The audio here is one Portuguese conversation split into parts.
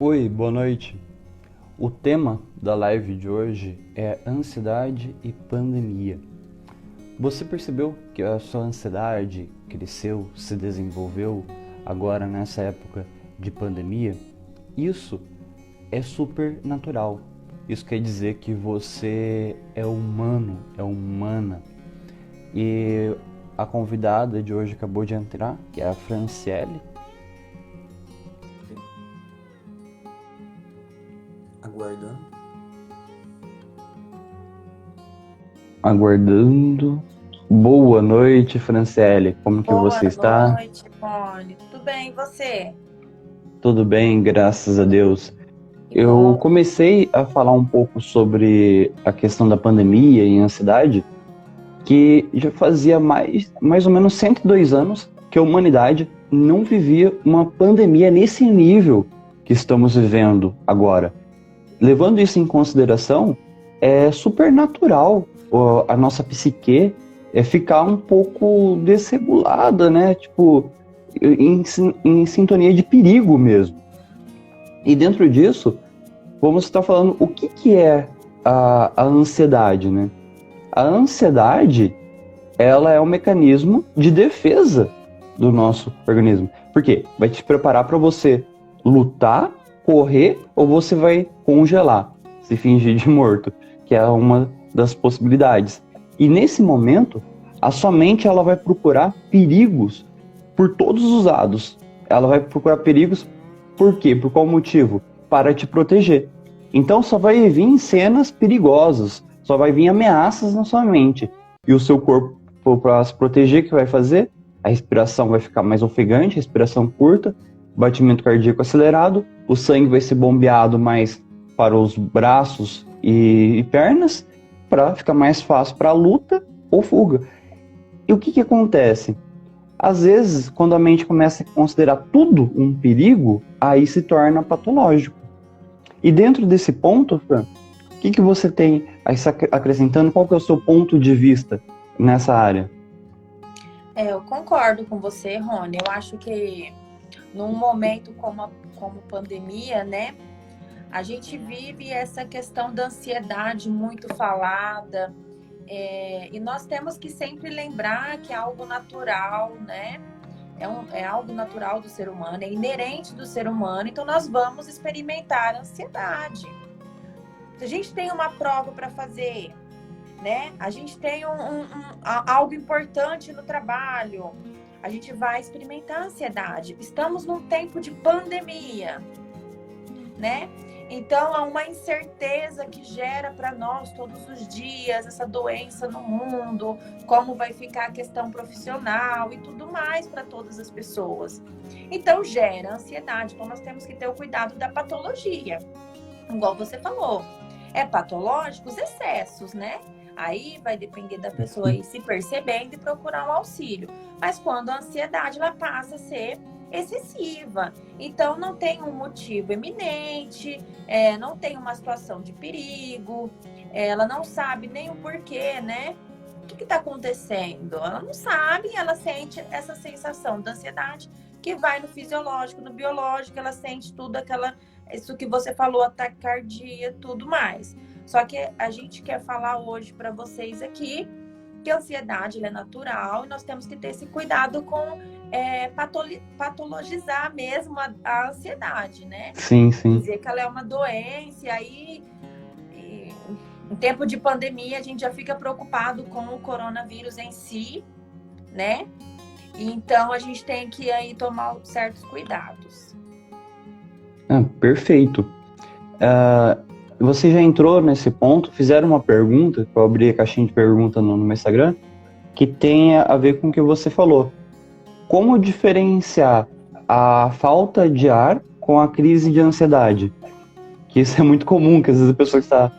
Oi, boa noite. O tema da live de hoje é ansiedade e pandemia. Você percebeu que a sua ansiedade cresceu, se desenvolveu agora nessa época de pandemia? Isso é super natural. Isso quer dizer que você é humano, é humana. E a convidada de hoje acabou de entrar, que é a Franciele. Aguardando. Aguardando. Boa noite, Franciele. Como que Boa você está? noite, Rony. Tudo bem, e você? Tudo bem, graças a Deus. Que Eu bom. comecei a falar um pouco sobre a questão da pandemia e ansiedade, que já fazia mais ou menos 102 anos que a humanidade não vivia uma pandemia nesse nível que estamos vivendo agora. Levando isso em consideração, é super natural a nossa psique ficar um pouco desregulada, né? Tipo, em sintonia de perigo mesmo. E dentro disso, vamos estar falando o que é a ansiedade, né? A ansiedade, ela é um mecanismo de defesa do nosso organismo. Por quê? Vai te preparar para você lutar, correr, ou você vai congelar, se fingir de morto, que é uma das possibilidades. E nesse momento, a sua mente ela vai procurar perigos por todos os lados. Ela vai procurar perigos por quê? Por qual motivo? Para te proteger. Então só vai vir cenas perigosas, só vai vir ameaças na sua mente. E o seu corpo, para se proteger, o que vai fazer? A respiração vai ficar mais ofegante, respiração curta, batimento cardíaco acelerado, o sangue vai ser bombeado mais para os braços e pernas, para ficar mais fácil para luta ou fuga. E o que acontece? Às vezes, quando a mente começa a considerar tudo um perigo, aí se torna patológico. E dentro desse ponto, Fran, o que você tem acrescentando? Qual que é o seu ponto de vista nessa área? Eu concordo com você, Rony. Eu acho que num momento como pandemia, né? A gente vive essa questão da ansiedade muito falada. E nós temos que sempre lembrar que é algo natural, né? É algo natural do ser humano, é inerente do ser humano. Então, nós vamos experimentar a ansiedade. Se a gente tem uma prova para fazer, né? A gente tem algo importante no trabalho, a gente vai experimentar ansiedade. Estamos num tempo de pandemia, né? Então, há uma incerteza que gera para nós todos os dias essa doença no mundo, como vai ficar a questão profissional e tudo mais para todas as pessoas. Então, gera ansiedade. Então, nós temos que ter o cuidado da patologia. Igual você falou, é patológico os excessos, né? Aí vai depender da pessoa ir se percebendo e procurar um auxílio. Mas quando a ansiedade ela passa a ser excessiva, então não tem um motivo eminente, não tem uma situação de perigo, ela não sabe nem o porquê, né? O que está acontecendo? Ela não sabe, ela sente essa sensação de ansiedade que vai no fisiológico, no biológico, ela sente tudo isso que você falou, ataque cardíaco, tudo mais. Só que a gente quer falar hoje para vocês aqui que a ansiedade é natural e nós temos que ter esse cuidado com patologizar mesmo a ansiedade, né? Sim, sim. Dizer que ela é uma doença e aí em tempo de pandemia a gente já fica preocupado com o coronavírus em si, né? Então a gente tem que aí tomar certos cuidados. Perfeito. Você já entrou nesse ponto, fizeram uma pergunta, eu abri a caixinha de pergunta no meu Instagram, que tem a ver com o que você falou. Como diferenciar a falta de ar com a crise de ansiedade? Que isso é muito comum, que às vezes a pessoa está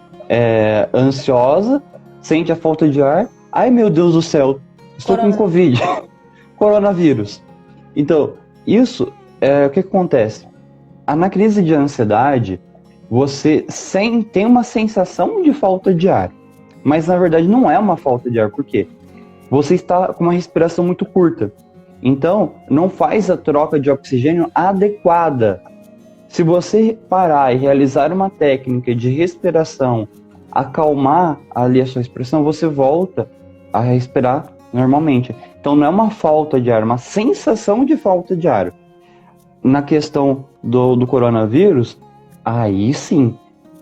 ansiosa, sente a falta de ar, ai meu Deus do céu, estou com Covid, coronavírus. Então, isso o que acontece? Na crise de ansiedade, você tem uma sensação de falta de ar, mas na verdade não é uma falta de ar, por quê? Você está com uma respiração muito curta, então não faz a troca de oxigênio adequada. Se você parar e realizar uma técnica de respiração, acalmar ali a sua expressão, você volta a respirar normalmente. Então não é uma falta de ar, é uma sensação de falta de ar. Na questão do coronavírus, aí sim,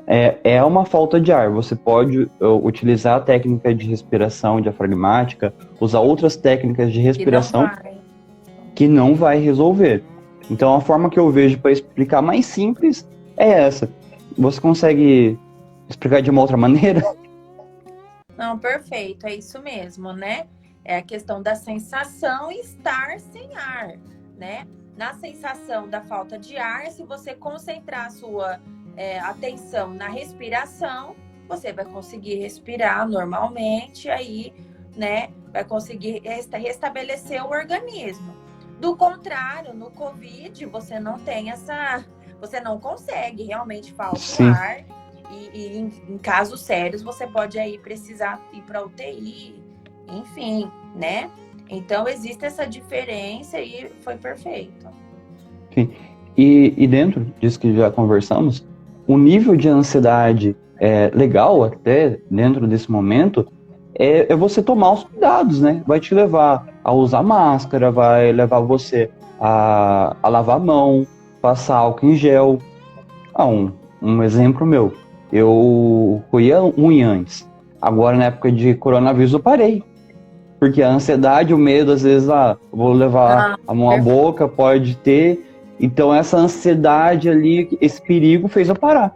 é uma falta de ar. Você pode utilizar a técnica de respiração diafragmática, usar outras técnicas de respiração que não vai resolver. Então, a forma que eu vejo para explicar mais simples é essa. Você consegue explicar de uma outra maneira? Não, perfeito, é isso mesmo, né? É a questão da sensação e estar sem ar, né? Na sensação da falta de ar, se você concentrar a sua atenção na respiração, você vai conseguir respirar normalmente, aí, né, vai conseguir restabelecer o organismo. Do contrário, no Covid, você não tem você não consegue, realmente falta o ar. E em casos sérios, você pode aí precisar ir para UTI, enfim, né? Então, existe essa diferença e foi perfeito. Sim. E dentro disso que já conversamos, o nível de ansiedade legal até dentro desse momento é você tomar os cuidados, né? Vai te levar a usar máscara, vai levar você a lavar a mão, passar álcool em gel. Um exemplo meu, eu roía unha antes. Agora, na época de coronavírus, eu parei. Porque a ansiedade, o medo, às vezes, vou levar a mão à boca, pode ter. Então, essa ansiedade ali, esse perigo fez eu parar.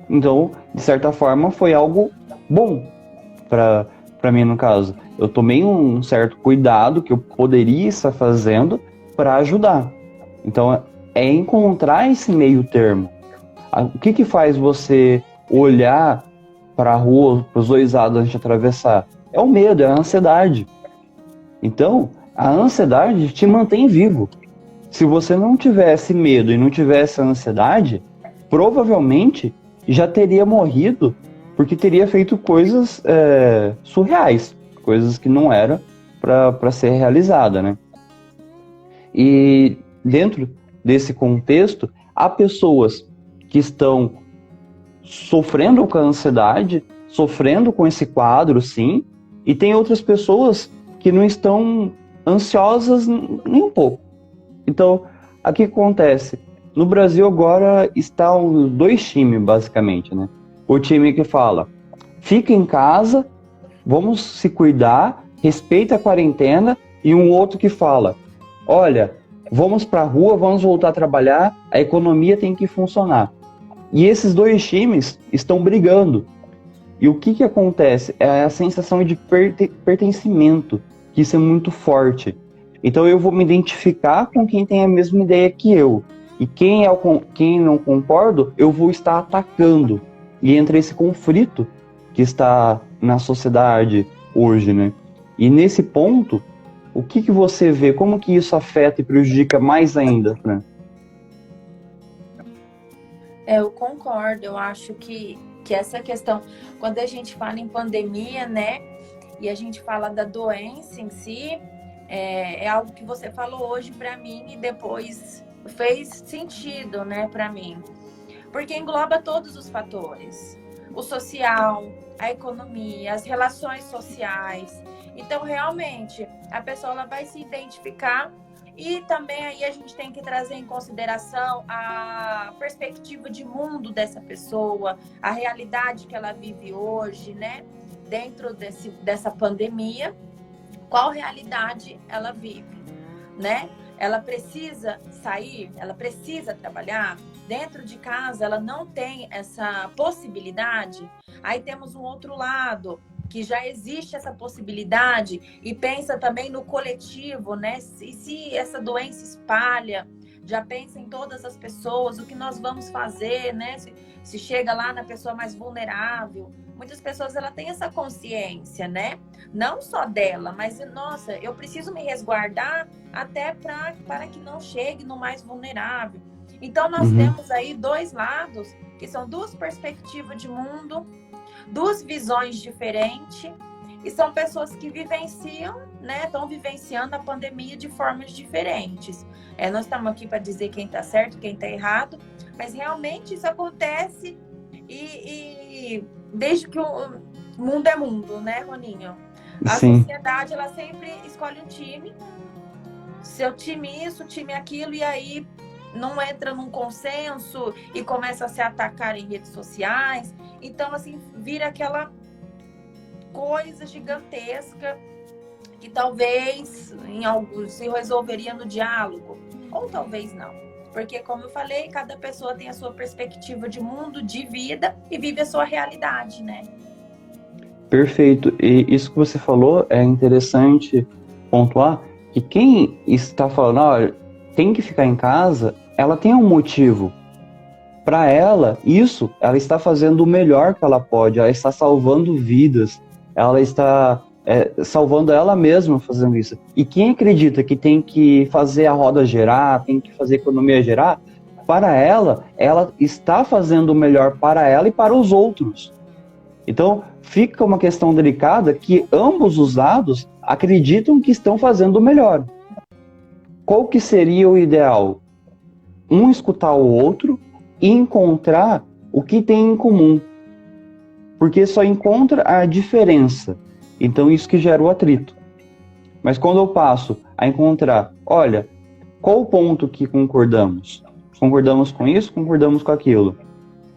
Então, de certa forma, foi algo bom para mim, no caso. Eu tomei um certo cuidado que eu poderia estar fazendo para ajudar. Então, é encontrar esse meio termo. O que faz você olhar para a rua, para os dois lados antes de atravessar? É o medo, é a ansiedade. Então, a ansiedade te mantém vivo. Se você não tivesse medo e não tivesse ansiedade, provavelmente já teria morrido porque teria feito coisas surreais, coisas que não eram para ser realizada, né? E dentro desse contexto, há pessoas que estão sofrendo com a ansiedade, sofrendo com esse quadro, sim, e tem outras pessoas que não estão ansiosas nem um pouco. Então, o que acontece? No Brasil agora estão dois times, basicamente, né? O time que fala, fica em casa, vamos se cuidar, respeita a quarentena, e um outro que fala, olha, vamos para a rua, vamos voltar a trabalhar, a economia tem que funcionar. E esses dois times estão brigando. E o que acontece? É a sensação de pertencimento, que isso é muito forte. Então eu vou me identificar com quem tem a mesma ideia que eu. E quem não concordo, eu vou estar atacando. E entra esse conflito que está na sociedade hoje, né? E nesse ponto, o que você vê? Como que isso afeta e prejudica mais ainda, Fran? Eu concordo, eu acho que essa questão, quando a gente fala em pandemia, né, e a gente fala da doença em si, é algo que você falou hoje para mim e depois fez sentido, né, para mim, porque engloba todos os fatores, o social, a economia, as relações sociais. Então, realmente, a pessoa ela vai se identificar. E também aí a gente tem que trazer em consideração a perspectiva de mundo dessa pessoa, a realidade que ela vive hoje, né? Dentro dessa pandemia, qual realidade ela vive, né? Ela precisa sair, ela precisa trabalhar. Dentro de casa, ela não tem essa possibilidade. Aí temos um outro lado, que já existe essa possibilidade e pensa também no coletivo, né? Se essa doença espalha, já pensa em todas as pessoas, o que nós vamos fazer, né? Se chega lá na pessoa mais vulnerável. Muitas pessoas ela têm essa consciência, né? Não só dela, mas, nossa, eu preciso me resguardar até para que não chegue no mais vulnerável. Então, nós temos aí dois lados, que são duas perspectivas de mundo, duas visões diferentes, e são pessoas que vivenciam né, estão vivenciando a pandemia de formas diferentes. Nós estamos aqui para dizer quem está certo, quem está errado, mas realmente isso acontece e desde que o mundo é mundo, né, Roninho? A Sim. sociedade, ela sempre escolhe um time, seu time isso, time aquilo, e aí não entra num consenso e começa a se atacar em redes sociais. Então, assim, vira aquela coisa gigantesca que talvez em algo se resolveria no diálogo, ou talvez não. Porque, como eu falei, cada pessoa tem a sua perspectiva de mundo, de vida e vive a sua realidade, né? Perfeito. E isso que você falou é interessante pontuar que quem está falando, olha, tem que ficar em casa, ela tem um motivo. Para ela, isso, ela está fazendo o melhor que ela pode, ela está salvando vidas, ela está salvando ela mesma fazendo isso. E quem acredita que tem que fazer a roda girar, tem que fazer a economia girar, para ela está fazendo o melhor para ela e para os outros. Então, fica uma questão delicada que ambos os lados acreditam que estão fazendo o melhor. Qual que seria o ideal? Um escutar o outro e encontrar o que tem em comum. Porque só encontra a diferença. Então, isso que gera o atrito. Mas quando eu passo a encontrar, olha, qual o ponto que concordamos? Concordamos com isso, concordamos com aquilo.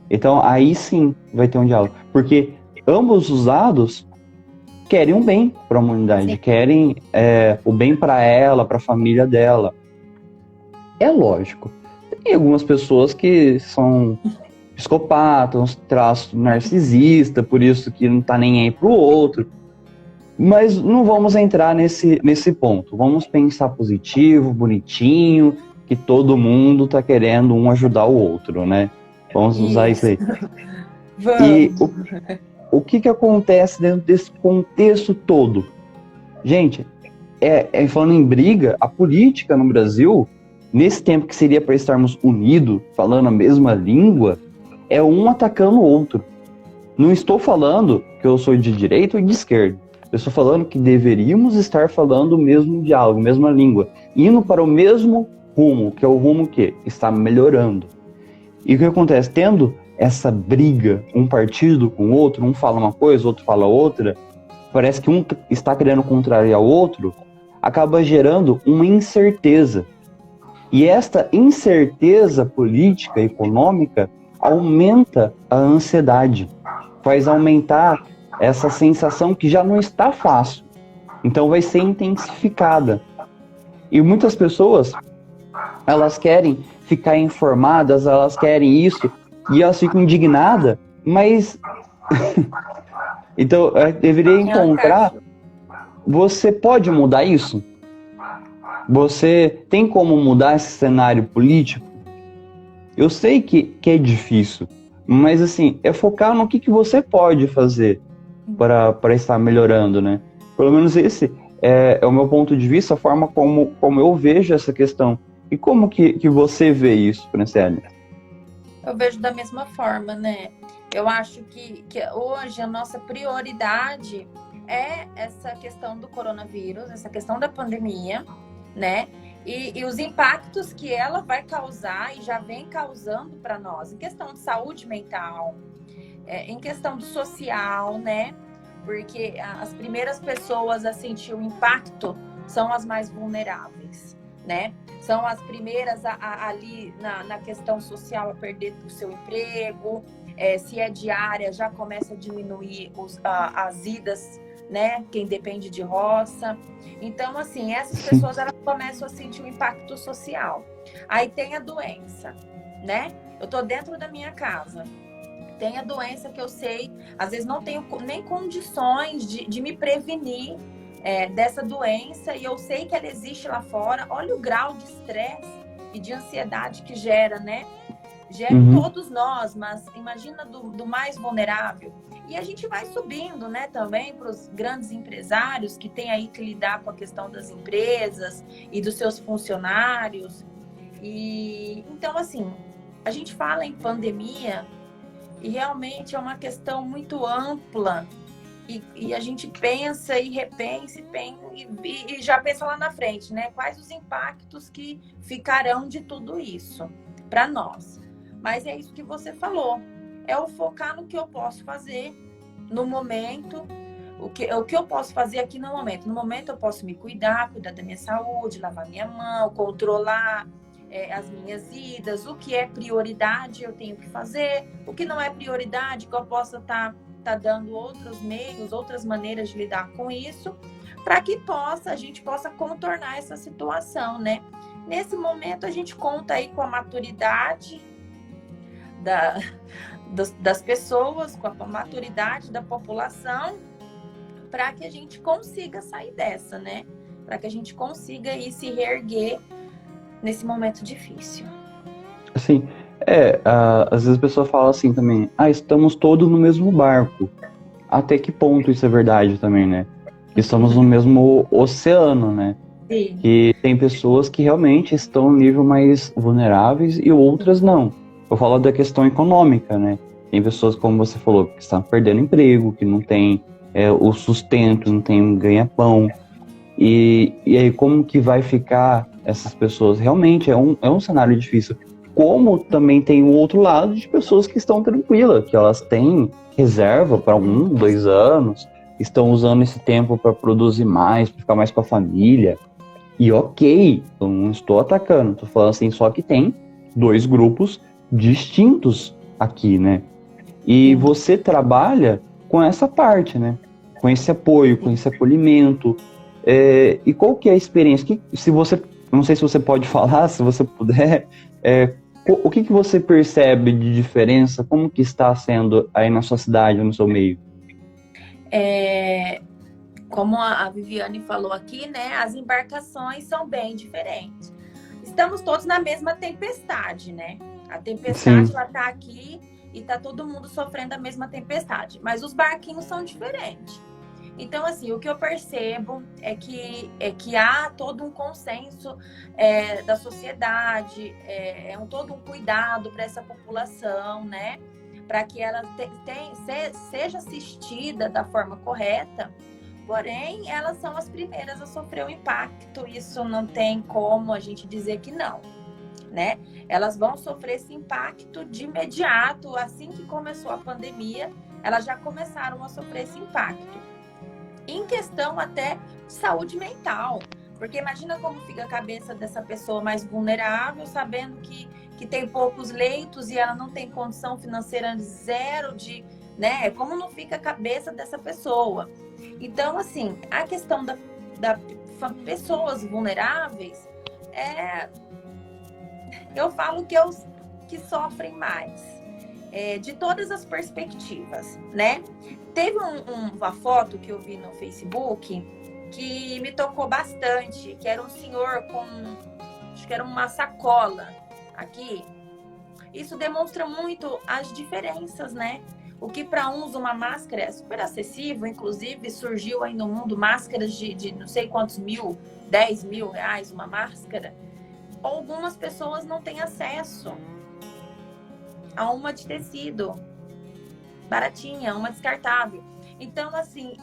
Então, aí sim vai ter um diálogo. Porque ambos os lados querem um bem para a humanidade, sim, querem o bem para ela, para a família dela. É lógico. Tem algumas pessoas que são psicopatas, uns traços narcisistas, por isso que não tá nem aí pro outro. Mas não vamos entrar nesse ponto. Vamos pensar positivo, bonitinho, que todo mundo tá querendo um ajudar o outro, né? Vamos usar isso aí. Vamos. E o que acontece dentro desse contexto todo? Gente, falando em briga, a política no Brasil, nesse tempo que seria para estarmos unidos, falando a mesma língua, é um atacando o outro. Não estou falando que eu sou de direita ou de esquerda. Eu estou falando que deveríamos estar falando o mesmo diálogo, a mesma língua, indo para o mesmo rumo, que é o rumo que está melhorando. E o que acontece? Tendo essa briga, um partido com o outro, um fala uma coisa, o outro fala outra, parece que um está querendo contrariar o outro, acaba gerando uma incerteza. E esta incerteza política e econômica aumenta a ansiedade, faz aumentar essa sensação que já não está fácil. Então vai ser intensificada. E muitas pessoas, elas querem ficar informadas, elas querem isso, e elas ficam indignadas, mas... Então, eu deveria encontrar... Você pode mudar isso? Você tem como mudar esse cenário político? Eu sei que é difícil, mas assim, é focar no que você pode fazer para estar melhorando, né? Pelo menos esse é o meu ponto de vista, a forma como eu vejo essa questão. E como que você vê isso, Franciele? Eu vejo da mesma forma, né? Eu acho que hoje a nossa prioridade é essa questão do coronavírus, essa questão da pandemia, né? E os impactos que ela vai causar e já vem causando para nós, em questão de saúde mental, em questão do social, né? Porque as primeiras pessoas a sentir o impacto são as mais vulneráveis, né? São as primeiras ali na questão social a perder o seu emprego, se é diária já começa a diminuir as idas, né? Quem depende de roça. Então, assim, essas pessoas elas começam a sentir o impacto social. Aí tem a doença, né? Eu tô dentro da minha casa. Tem a doença que eu sei, às vezes não tenho nem condições de me prevenir dessa doença e eu sei que ela existe lá fora. Olha o grau de estresse e de ansiedade que gera, né? Gera em todos nós, mas imagina do mais vulnerável. E a gente vai subindo, né, também para os grandes empresários que têm aí que lidar com a questão das empresas e dos seus funcionários. E então, assim, a gente fala em pandemia e realmente é uma questão muito ampla e a gente pensa e repensa e já pensa lá na frente, né? Quais os impactos que ficarão de tudo isso para nós. Mas é isso que você falou, é o focar no que eu posso fazer no momento, o que eu posso fazer aqui no momento. No momento eu posso me cuidar da minha saúde, lavar minha mão, controlar as minhas idas, o que é prioridade eu tenho que fazer, o que não é prioridade, que eu possa estar dando outros meios, outras maneiras de lidar com isso, para que a gente possa contornar essa situação, né? Nesse momento a gente conta aí com a maturidade das pessoas, com a maturidade da população, para que a gente consiga sair dessa, né? Para que a gente consiga aí se reerguer nesse momento difícil. Assim, às vezes a pessoa fala assim também, estamos todos no mesmo barco. Até que ponto isso é verdade também, né? Que estamos no mesmo oceano, né? Sim. Que tem pessoas que realmente estão no nível mais vulneráveis e outras não. Eu falo da questão econômica, né? Tem pessoas, como você falou, que estão perdendo emprego, que não tem o sustento, não tem um ganha-pão. E aí como que vai ficar essas pessoas? Realmente é um cenário difícil. Como também tem o outro lado de pessoas que estão tranquilas, que elas têm reserva para 1, 2 anos, estão usando esse tempo para produzir mais, para ficar mais com a família. E ok, eu não estou atacando, estou falando assim, só que tem 2 grupos distintos aqui, né? E você trabalha com essa parte, né? Com esse apoio, com esse acolhimento. E qual que é a experiência? Se você, não sei se você pode falar, se você puder, o que você percebe de diferença? Como que está sendo aí na sua cidade, no seu meio? Como a Viviane falou aqui, né? As embarcações são bem diferentes. Estamos todos na mesma tempestade, né? A tempestade, ela tá aqui e tá todo mundo sofrendo a mesma tempestade. Mas os barquinhos são diferentes. Então, assim, o que eu percebo é que há todo um consenso da sociedade, todo um cuidado para essa população, né? Para que ela seja assistida da forma correta. Porém, elas são as primeiras a sofrer o impacto. Isso não tem como a gente dizer que não, né? Elas vão sofrer esse impacto de imediato. Assim que começou a pandemia, elas já começaram a sofrer esse impacto. Em questão até de saúde mental. Porque imagina como fica a cabeça dessa pessoa mais vulnerável, sabendo que tem poucos leitos e ela não tem condição financeira zero de, né? Como não fica a cabeça dessa pessoa? Então, assim, a questão da pessoas vulneráveis, eu falo que os que sofrem mais, de todas as perspectivas, né? Teve uma foto que eu vi no Facebook que me tocou bastante, que era um senhor com, acho que era uma sacola aqui. Isso demonstra muito as diferenças, né? O que para uns uma máscara é super acessível, inclusive surgiu aí no mundo máscaras de não sei quantos mil, 10 mil reais uma máscara. Algumas pessoas não têm acesso a uma de tecido, baratinha, uma descartável. Então, assim,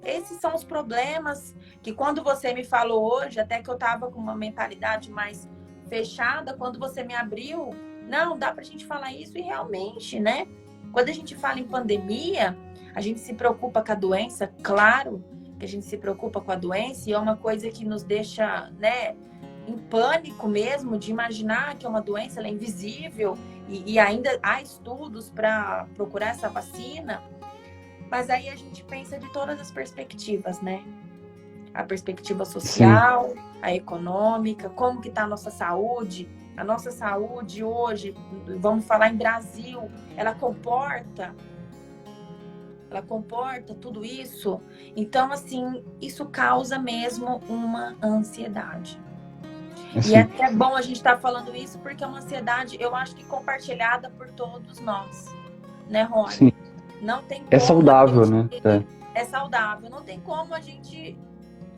esses são os problemas que quando você me falou hoje, até que eu estava com uma mentalidade mais fechada, quando você me abriu, não, dá pra gente falar isso, e realmente, né? Quando a gente fala em pandemia, a gente se preocupa com a doença, claro que a gente se preocupa com a doença, e é uma coisa que nos deixa, né, em pânico mesmo, de imaginar que é uma doença, ela é invisível, e ainda há estudos para procurar essa vacina, mas aí a gente pensa de todas as perspectivas, né? A perspectiva social, sim, a econômica, como que está a nossa saúde. A nossa saúde hoje, vamos falar em Brasil, ela comporta tudo isso. Então, assim, isso causa mesmo uma ansiedade. Assim. E é até bom a gente estar falando isso, porque é uma ansiedade, eu acho que compartilhada por todos nós, né, Rony? Sim. Não tem como. É saudável, né? É saudável. Não tem como a gente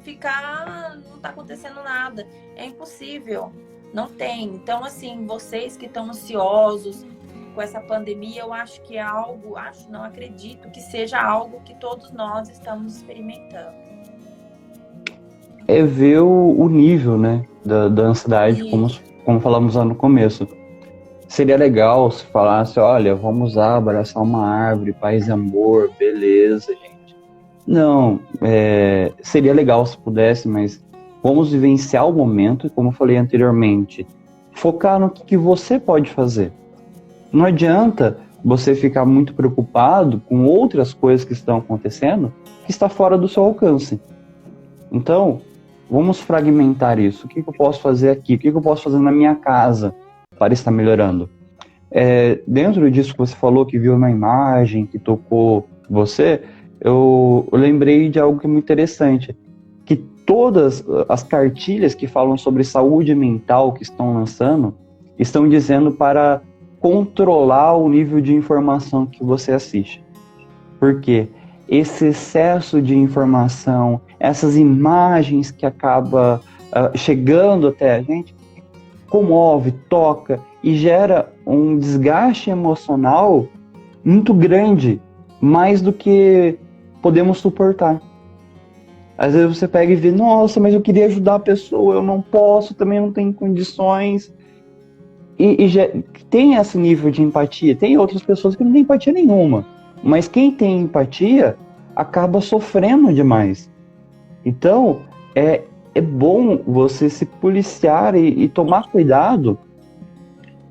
ficar, não tá acontecendo nada. É impossível. Não tem. Então, assim, vocês que estão ansiosos, com essa pandemia, eu acho que é algo, acredito que seja algo que todos nós estamos experimentando. É ver o nível, né, da ansiedade, como falamos lá no começo. Seria legal se falasse, olha, vamos lá abraçar uma árvore, paz e amor, beleza, gente. Não, seria legal se pudesse, mas vamos vivenciar o momento e, como eu falei anteriormente, focar no que você pode fazer. Não adianta você ficar muito preocupado com outras coisas que estão acontecendo que está fora do seu alcance. Então, vamos fragmentar isso. O que eu posso fazer aqui? O que eu posso fazer na minha casa para estar melhorando? Dentro disso que você falou, que viu uma imagem, que tocou você, eu lembrei de algo que é muito interessante, que todas as cartilhas que falam sobre saúde mental que estão lançando, estão dizendo para controlar o nível de informação que você assiste. Por quê? Esse excesso de informação, essas imagens que acaba chegando até a gente, comove, toca e gera um desgaste emocional muito grande, mais do que podemos suportar. Às vezes você pega e vê, nossa, mas eu queria ajudar a pessoa, eu não posso, também não tenho condições. E já tem esse nível de empatia. Tem outras pessoas que não têm empatia nenhuma, mas quem tem empatia acaba sofrendo demais. Então, é bom você se policiar e tomar cuidado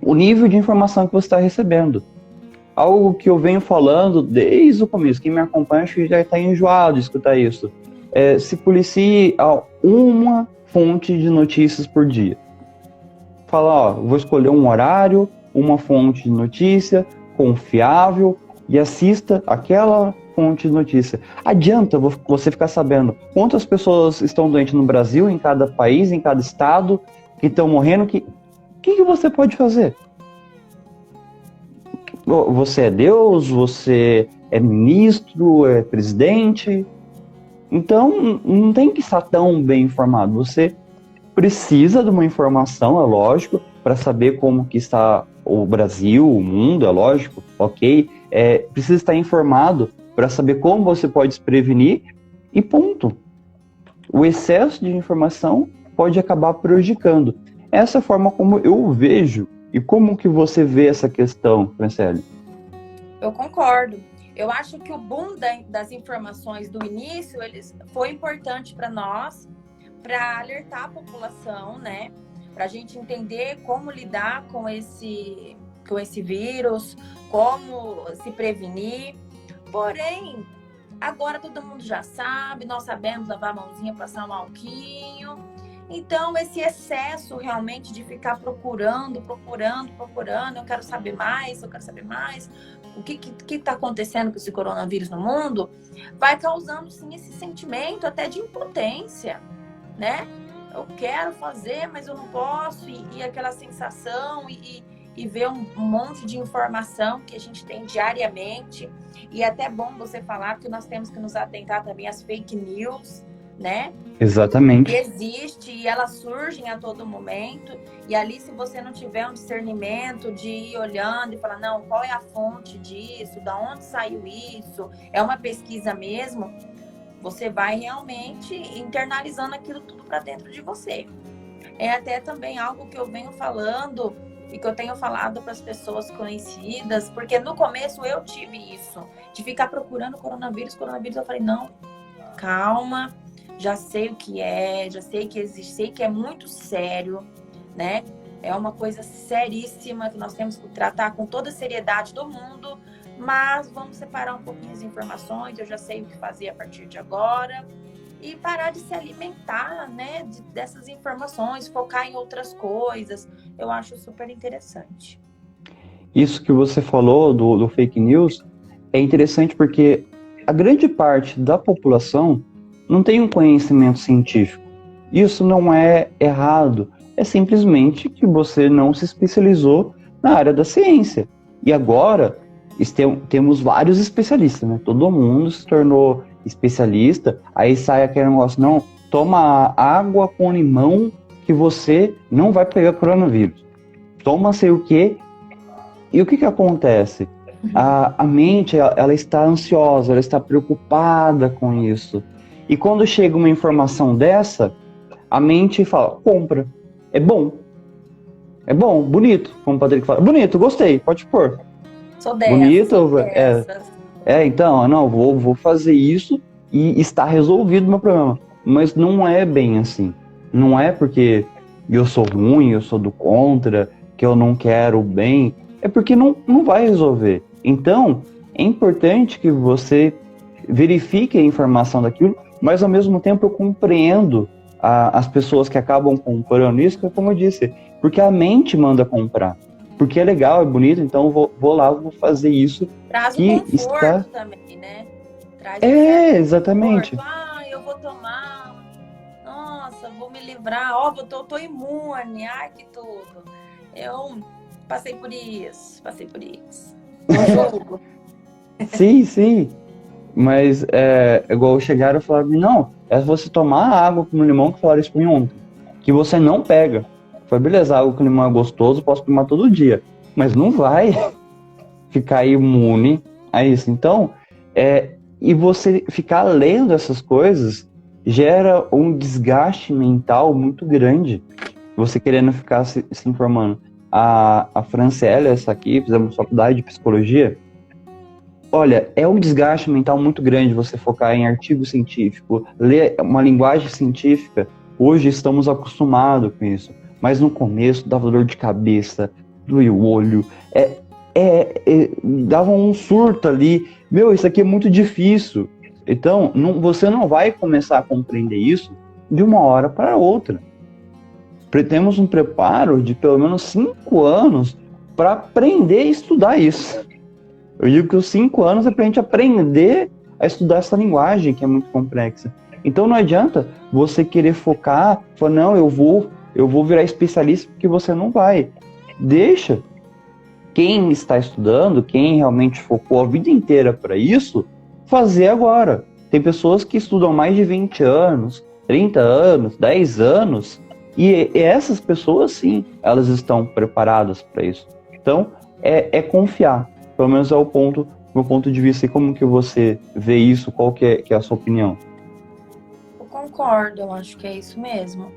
o nível de informação que você está recebendo. Algo que eu venho falando desde o começo, quem me acompanha acho que já está enjoado de escutar isso. Se policie a uma fonte de notícias por dia. Fala, vou escolher um horário, uma fonte de notícia confiável e assista aquela fonte de notícia. Adianta você ficar sabendo quantas pessoas estão doentes no Brasil, em cada país, em cada estado, que estão morrendo. O que você pode fazer? Você é Deus? Você é ministro? É presidente? Então, não tem que estar tão bem informado. Você precisa de uma informação, é lógico, para saber como que está o Brasil, o mundo, é lógico, ok? Precisa estar informado para saber como você pode se prevenir e ponto. O excesso de informação pode acabar prejudicando. Essa é a forma como eu vejo. E como que você vê essa questão, Franciele? Eu concordo. Eu acho que o boom das informações do início foi importante para nós, para alertar a população, né? Para a gente entender como lidar com esse vírus, como se prevenir. Porém, agora todo mundo já sabe, nós sabemos lavar a mãozinha, passar um alquinho. Então, esse excesso realmente de ficar procurando, eu quero saber mais, o que está acontecendo com esse coronavírus no mundo, vai causando, sim, esse sentimento até de impotência, né? Eu quero fazer, mas eu não posso, e aquela sensação, e ver um monte de informação que a gente tem diariamente. E é até bom você falar, porque nós temos que nos atentar também às fake news, né? Exatamente. Que existe e elas surgem a todo momento. E ali, se você não tiver um discernimento de ir olhando e falar, não, qual é a fonte disso? Da onde saiu isso? É uma pesquisa mesmo? Você vai realmente internalizando aquilo tudo para dentro de você. É até também algo que eu venho falando e que eu tenho falado para as pessoas conhecidas, porque no começo eu tive isso, de ficar procurando coronavírus. Eu falei, não, calma, já sei o que é, já sei que existe, sei que é muito sério, né? É uma coisa seríssima que nós temos que tratar com toda a seriedade do mundo, mas vamos separar um pouquinho as informações, eu já sei o que fazer a partir de agora, e parar de se alimentar, né, dessas informações, focar em outras coisas. Eu acho super interessante. Isso que você falou do fake news é interessante porque a grande parte da população não tem um conhecimento científico. Isso não é errado, é simplesmente que você não se especializou na área da ciência. E agora temos vários especialistas, né? Todo mundo se tornou especialista, aí sai aquele negócio, não, toma água com limão que você não vai pegar coronavírus. Toma sei o quê. E o que que acontece? A mente, ela está ansiosa, ela está preocupada com isso. E quando chega uma informação dessa, a mente fala, compra. É bom. É bom, bonito, como o Patrick fala. Bonito, gostei, pode pôr. Sou dessas, Bonito, sou dessas. então, não, vou fazer isso e está resolvido o meu problema. Mas não é bem assim. Não é porque eu sou ruim, eu sou do contra, que eu não quero o bem. É porque não vai resolver. Então, é importante que você verifique a informação daquilo, mas ao mesmo tempo eu compreendo as pessoas que acabam comprando isso, que, como eu disse, porque a mente manda comprar. Porque é legal, é bonito, então vou lá, vou fazer isso. Traz o Que conforto está... também, né? Traz exatamente. conforto. Ah, eu vou tomar. Nossa, vou me livrar. Ó, tô imune. Ai, que tudo. Eu passei por isso. Não julgo. Sim. Mas é igual chegaram e falaram, não, é você tomar água com limão, que falaram isso pra mim ontem, que você não pega. Foi beleza, água com limão é gostoso, posso tomar todo dia. Mas não vai ficar imune a isso. Então, e você ficar lendo essas coisas gera um desgaste mental muito grande. Você querendo ficar se informando. A Franciele, essa aqui, fizemos faculdade de psicologia. Olha, é um desgaste mental muito grande você focar em artigo científico, ler uma linguagem científica. Hoje estamos acostumados com isso, mas no começo dava dor de cabeça, doía o olho, dava um surto ali. Meu, isso aqui é muito difícil. Então, você não vai começar a compreender isso de uma hora para outra. Temos um preparo de pelo menos 5 anos para aprender a estudar isso. Eu digo que os 5 anos é para a gente aprender a estudar essa linguagem que é muito complexa. Então não adianta você querer focar, falar, não, eu vou virar especialista, porque você não vai. Deixa quem está estudando, quem realmente focou a vida inteira para isso, fazer agora. Tem pessoas que estudam mais de 20 anos, 30 anos, 10 anos, e essas pessoas, sim, elas estão preparadas para isso. Então, é confiar. Pelo menos é meu ponto de vista. E como que você vê isso? Qual que é a sua opinião? Eu concordo, eu acho que é isso mesmo.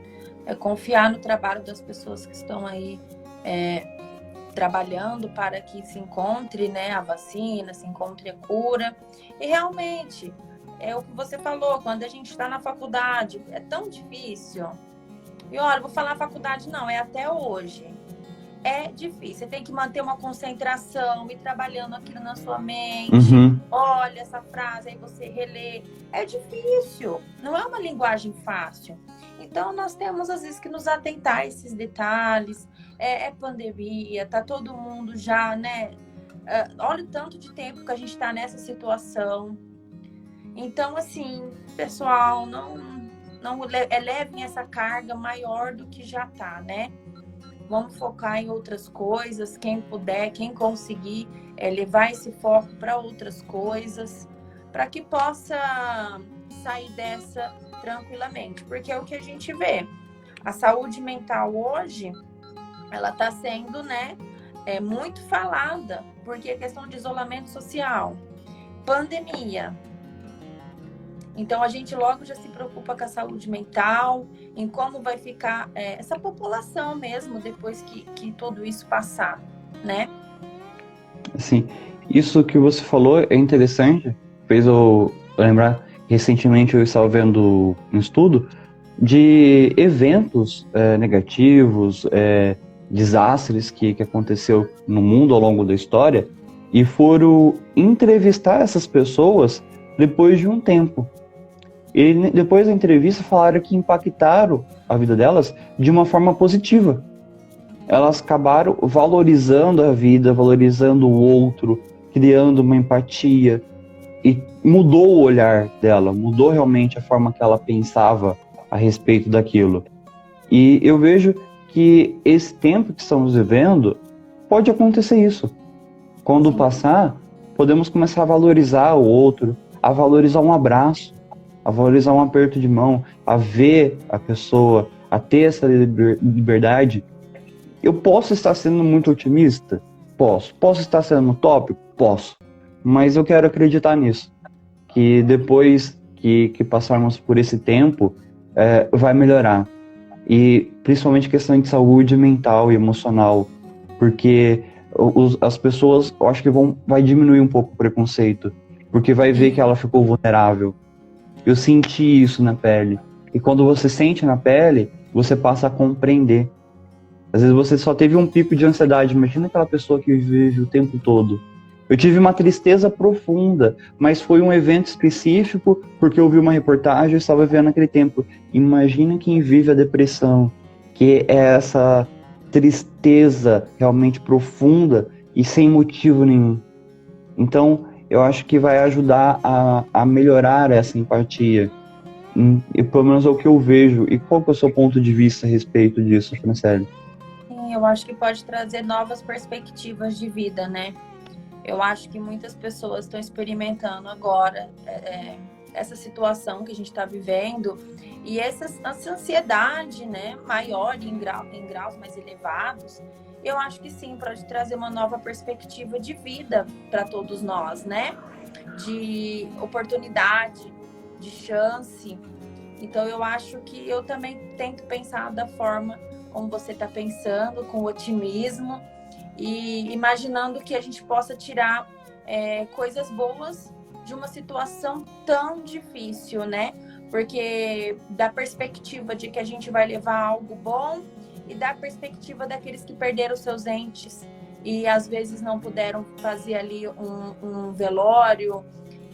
É confiar no trabalho das pessoas que estão aí trabalhando para que se encontre, né, a vacina, se encontre a cura. E realmente, é o que você falou, quando a gente está na faculdade, é tão difícil. E olha, vou falar faculdade não, é até hoje. É difícil, você tem que manter uma concentração e trabalhando aquilo na sua mente. Uhum. Olha essa frase, aí você relê. É difícil, não é uma linguagem fácil. Então, nós temos, às vezes, que nos atentar a esses detalhes. É pandemia, tá todo mundo já, né? Olha o tanto de tempo que a gente está nessa situação. Então, assim, pessoal, não elevem essa carga maior do que já tá, né? Vamos focar em outras coisas, quem puder, quem conseguir levar esse foco para outras coisas, para que possa sair dessa tranquilamente. Porque é o que a gente vê. A saúde mental hoje, ela está sendo, né, muito falada, porque é questão de isolamento social, pandemia. Então, a gente logo já se preocupa com a saúde mental, em como vai ficar essa população mesmo, depois que tudo isso passar, né? Sim, isso que você falou é interessante, fez eu lembrar, recentemente eu estava vendo um estudo de eventos negativos, desastres que aconteceu no mundo ao longo da história, e foram entrevistar essas pessoas depois de um tempo. E depois da entrevista falaram que impactaram a vida delas de uma forma positiva. Elas acabaram valorizando a vida, valorizando o outro, criando uma empatia, e mudou o olhar dela, mudou realmente a forma que ela pensava a respeito daquilo. E eu vejo que esse tempo que estamos vivendo, pode acontecer isso. Quando passar, podemos começar a valorizar o outro, a valorizar um abraço, a valorizar um aperto de mão, a ver a pessoa, a ter essa liberdade. Eu posso estar sendo muito otimista? Posso. Posso estar sendo utópico? Posso. Mas eu quero acreditar nisso. Que depois que passarmos por esse tempo, vai melhorar. E principalmente questão de saúde mental e emocional. Porque as pessoas, eu acho que vai diminuir um pouco o preconceito. Porque vai ver que ela ficou vulnerável. Eu senti isso na pele. E quando você sente na pele, você passa a compreender. Às vezes você só teve um pico de ansiedade. Imagina aquela pessoa que vive o tempo todo. Eu tive uma tristeza profunda, mas foi um evento específico porque eu vi uma reportagem e estava vendo naquele tempo. Imagina quem vive a depressão, que é essa tristeza realmente profunda e sem motivo nenhum. Então, eu acho que vai ajudar a melhorar essa empatia. E pelo menos é o que eu vejo. E qual que é o seu ponto de vista a respeito disso, Franciele? Sim, eu acho que pode trazer novas perspectivas de vida, né? Eu acho que muitas pessoas estão experimentando agora essa situação que a gente está vivendo e essa ansiedade, né, maior em graus mais elevados. Eu acho que sim, pode trazer uma nova perspectiva de vida para todos nós, né? De oportunidade, de chance. Então, eu acho que eu também tento pensar da forma como você está pensando, com otimismo e imaginando que a gente possa tirar coisas boas de uma situação tão difícil, né? Porque da perspectiva de que a gente vai levar algo bom e da perspectiva daqueles que perderam seus entes e às vezes não puderam fazer ali um velório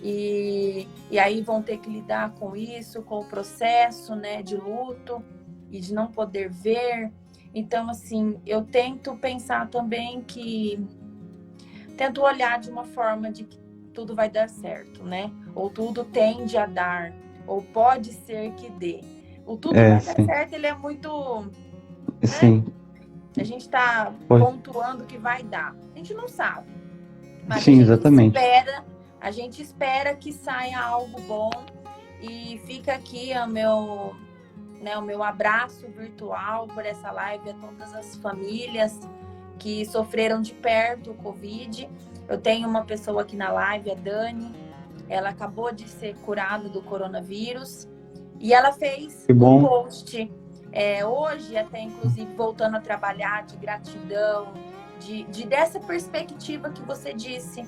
e aí vão ter que lidar com isso, com o processo, né, de luto e de não poder ver. Então, assim, eu tento pensar também tento olhar de uma forma de que tudo vai dar certo, né? Ou tudo tende a dar, ou pode ser que dê. O tudo vai dar certo, ele é muito... Sim. Né? A gente está pontuando que vai dar. A gente não sabe. Mas sim, exatamente. A gente espera que saia algo bom. E fica aqui o meu abraço virtual por essa live a todas as famílias que sofreram de perto o Covid. Eu tenho uma pessoa aqui na live, a Dani. Ela acabou de ser curada do coronavírus. E ela fez um post hoje, até inclusive voltando a trabalhar, de gratidão, dessa perspectiva que você disse,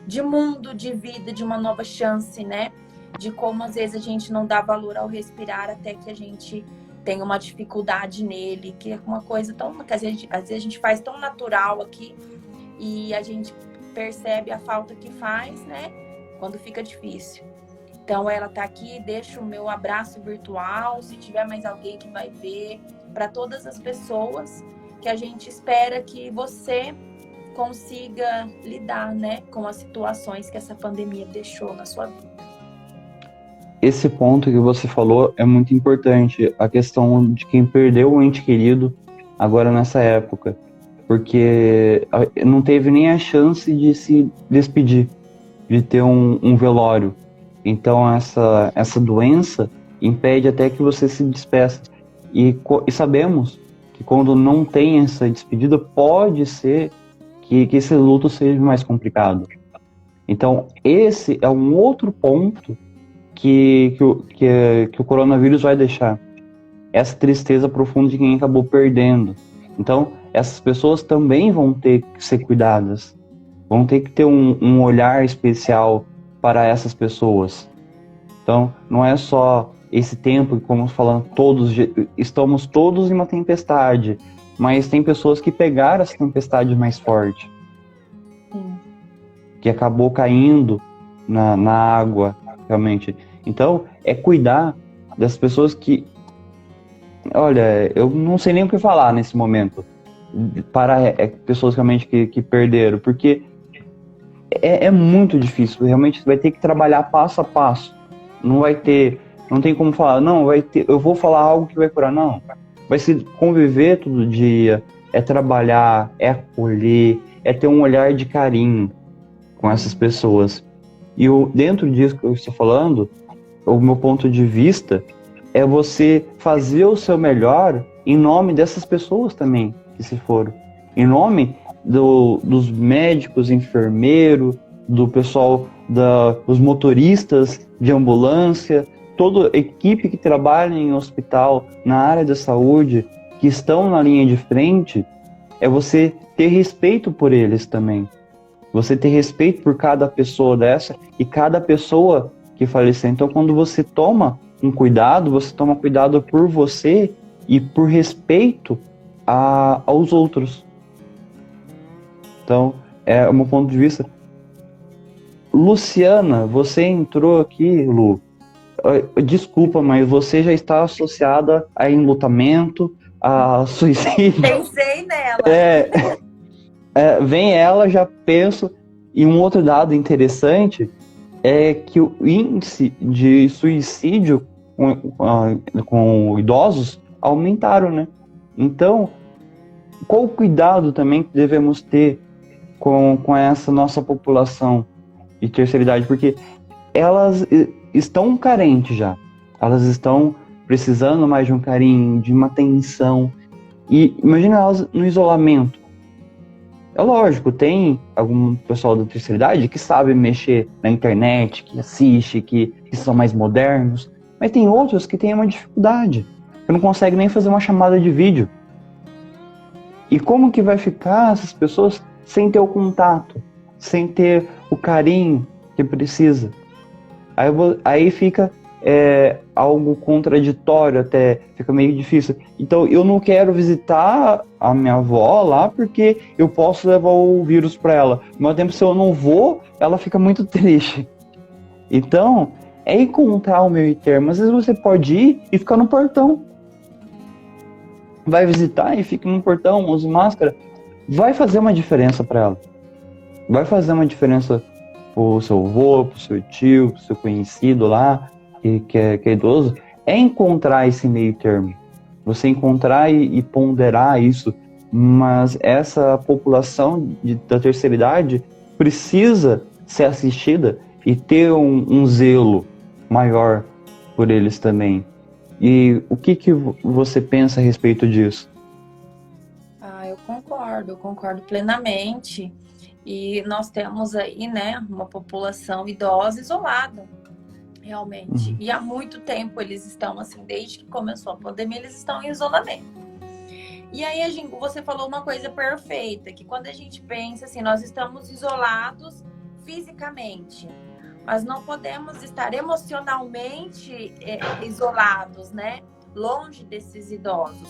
de mundo, de vida, de uma nova chance, né? De como às vezes a gente não dá valor ao respirar até que a gente tem uma dificuldade nele, que é uma coisa tão... que às vezes a gente faz tão natural aqui e a gente percebe a falta que faz, né? Quando fica difícil. Então ela tá aqui, deixo o meu abraço virtual, se tiver mais alguém que vai ver, para todas as pessoas que a gente espera que você consiga lidar, né, com as situações que essa pandemia deixou na sua vida. Esse ponto que você falou é muito importante, a questão de quem perdeu o ente querido agora nessa época, porque não teve nem a chance de se despedir, de ter um velório. Então essa doença impede até que você se despeça. E sabemos que quando não tem essa despedida, pode ser que esse luto seja mais complicado. Então esse é um outro ponto que o coronavírus vai deixar. Essa tristeza profunda de quem acabou perdendo. Então essas pessoas também vão ter que ser cuidadas. Vão ter que ter um olhar especial para essas pessoas. Então, não é só esse tempo, como falando, estamos todos em uma tempestade, mas tem pessoas que pegaram essa tempestade mais forte, que acabou caindo na água, realmente. Então, é cuidar das pessoas que... Olha, eu não sei nem o que falar nesse momento, para pessoas realmente que perderam, porque é muito difícil, realmente você vai ter que trabalhar passo a passo. Não tem como falar, eu vou falar algo que vai curar, não. Vai se conviver todo dia, é trabalhar, é acolher, é ter um olhar de carinho com essas pessoas. E dentro disso que eu estou falando, o meu ponto de vista é você fazer o seu melhor em nome dessas pessoas também que se foram. Em nome dos médicos, enfermeiros, do pessoal, dos motoristas de ambulância, toda a equipe que trabalha em hospital, na área da saúde, que estão na linha de frente, é você ter respeito por eles também. Você ter respeito por cada pessoa dessa e cada pessoa que faleceu. Então, quando você toma um cuidado, você toma cuidado por você e por respeito aos outros. Então, é o meu ponto de vista. Luciana, você entrou aqui, Lu. Desculpa, mas você já está associada a enlutamento, a suicídio. Pensei nela. Vem ela, já penso. E um outro dado interessante é que o índice de suicídio com idosos aumentaram, né? Então, qual o cuidado também que devemos ter com essa nossa população de terceira idade? Porque elas estão carentes já. Elas estão precisando mais de um carinho, de uma atenção. E imagina elas no isolamento. É lógico, tem algum pessoal da terceira idade que sabe mexer na internet, que assiste, que são mais modernos. Mas tem outros que têm uma dificuldade, que não conseguem nem fazer uma chamada de vídeo. E como que vai ficar essas pessoas sem ter o contato, sem ter o carinho que precisa? Aí fica algo contraditório até, fica meio difícil. Então eu não quero visitar a minha avó lá porque eu posso levar o vírus para ela. Ao mesmo tempo, se eu não vou, ela fica muito triste. Então, é encontrar o meio termo. Às vezes você pode ir e ficar no portão. Vai visitar e fica no portão, use máscara. Vai fazer uma diferença para ela. Vai fazer uma diferença pro seu avô, pro seu tio, pro seu conhecido lá, que é idoso. É encontrar esse meio termo. Você encontrar e ponderar isso. Mas essa população da terceira idade precisa ser assistida e ter um zelo maior por eles também. E o que você pensa a respeito disso? Eu concordo plenamente. E nós temos aí, né, uma população idosa isolada, realmente. Uhum. E há muito tempo eles estão assim, desde que começou a pandemia, eles estão em isolamento. E aí, você falou uma coisa perfeita, que quando a gente pensa assim, nós estamos isolados fisicamente, mas não podemos estar emocionalmente isolados, né? Longe desses idosos.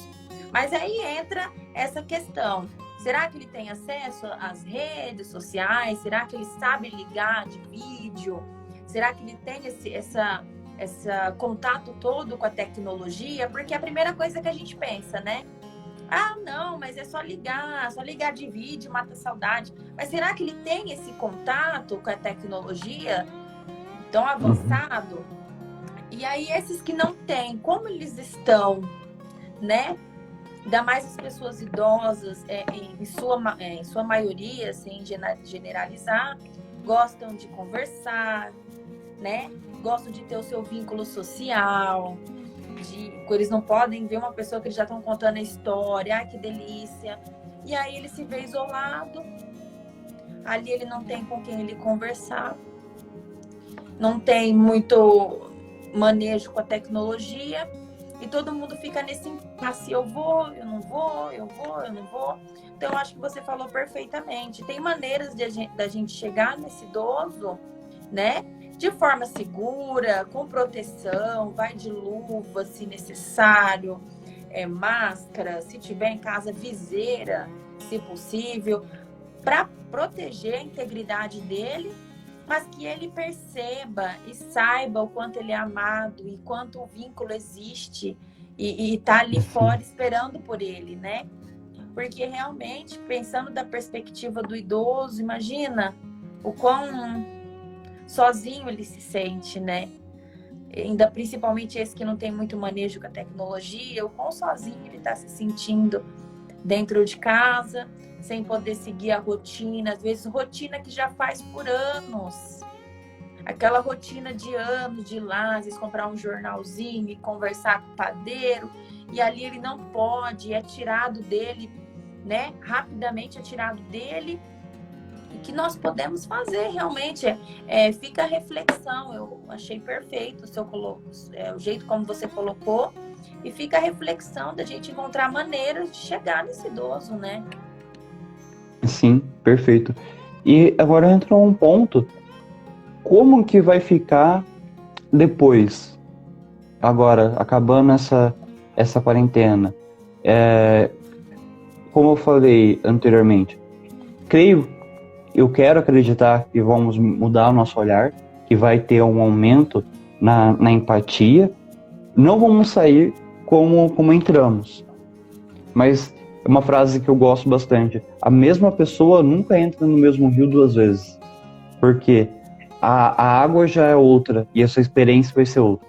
Mas aí entra essa questão. Será que ele tem acesso às redes sociais? Será que ele sabe ligar de vídeo? Será que ele tem esse contato todo com a tecnologia? Porque é a primeira coisa que a gente pensa, né? Não, mas é só ligar de vídeo, mata a saudade. Mas será que ele tem esse contato com a tecnologia tão avançado? E aí, esses que não têm, como eles estão, né? Ainda mais as pessoas idosas, em sua maioria, sem generalizar, gostam de conversar, né? Gostam de ter o seu vínculo social. Eles não podem ver uma pessoa que eles já estão contando a história, que delícia. E aí ele se vê isolado, ali ele não tem com quem ele conversar, não tem muito manejo com a tecnologia, e todo mundo fica nesse impasse, eu vou, eu não vou, eu vou, eu não vou. Então eu acho que você falou perfeitamente. Tem maneiras da gente chegar nesse idoso, né? De forma segura, com proteção, vai de luva se necessário, máscara, se tiver em casa, viseira, se possível, para proteger a integridade dele, mas que ele perceba e saiba o quanto ele é amado e quanto o vínculo existe e tá ali fora esperando por ele, né? Porque realmente, pensando da perspectiva do idoso, imagina o quão sozinho ele se sente, né? Ainda principalmente esse que não tem muito manejo com a tecnologia, o quão sozinho ele está se sentindo dentro de casa, sem poder seguir a rotina, às vezes rotina que já faz por anos. Aquela rotina de anos, de ir lá, às vezes comprar um jornalzinho e conversar com o padeiro, e ali ele não pode, é tirado dele né, rapidamente é tirado dele. O que nós podemos fazer realmente fica a reflexão. Eu achei perfeito o jeito como você colocou, e fica a reflexão da gente encontrar maneiras de chegar nesse idoso, né? Sim, perfeito. E agora entra um ponto, como que vai ficar depois, agora, acabando essa quarentena? Como eu falei anteriormente, eu quero acreditar que vamos mudar o nosso olhar, que vai ter um aumento na empatia. Não vamos sair como entramos. Mas é uma frase que eu gosto bastante. A mesma pessoa nunca entra no mesmo rio duas vezes. Porque a água já é outra e a sua experiência vai ser outra.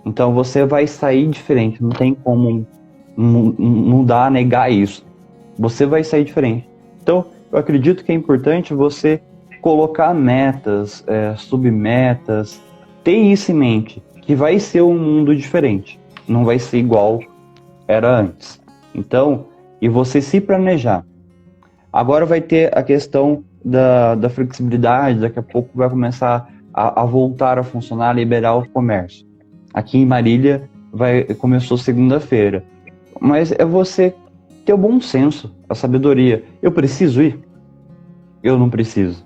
Então você vai sair diferente. Não tem como mudar, negar isso. Você vai sair diferente. Então, eu acredito que é importante você colocar metas, submetas, ter isso em mente, que vai ser um mundo diferente. Não vai ser igual era antes. Então, e você se planejar. Agora vai ter a questão da flexibilidade, daqui a pouco vai começar a voltar a funcionar, liberar o comércio. Aqui em Marília começou segunda-feira. Mas é você ter o bom senso, a sabedoria. Eu preciso ir? Eu não preciso.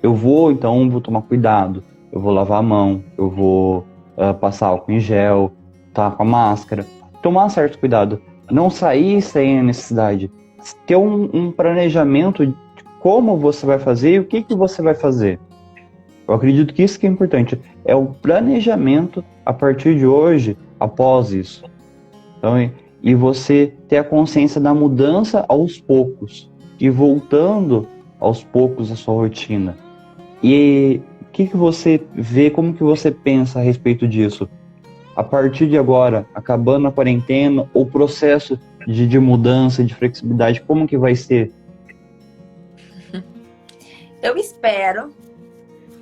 Eu vou tomar cuidado. Eu vou lavar a mão, eu vou passar álcool em gel, tá com a máscara. Tomar certo cuidado. Não sair sem a necessidade. Ter um planejamento de como você vai fazer e o que você vai fazer. Eu acredito que isso que é importante. É o planejamento a partir de hoje, após isso. Então, e você ter a consciência da mudança aos poucos. E voltando aos poucos a sua rotina. E o que você vê, como que você pensa a respeito disso? A partir de agora, acabando a quarentena, o processo de mudança, de flexibilidade, como que vai ser? Eu espero,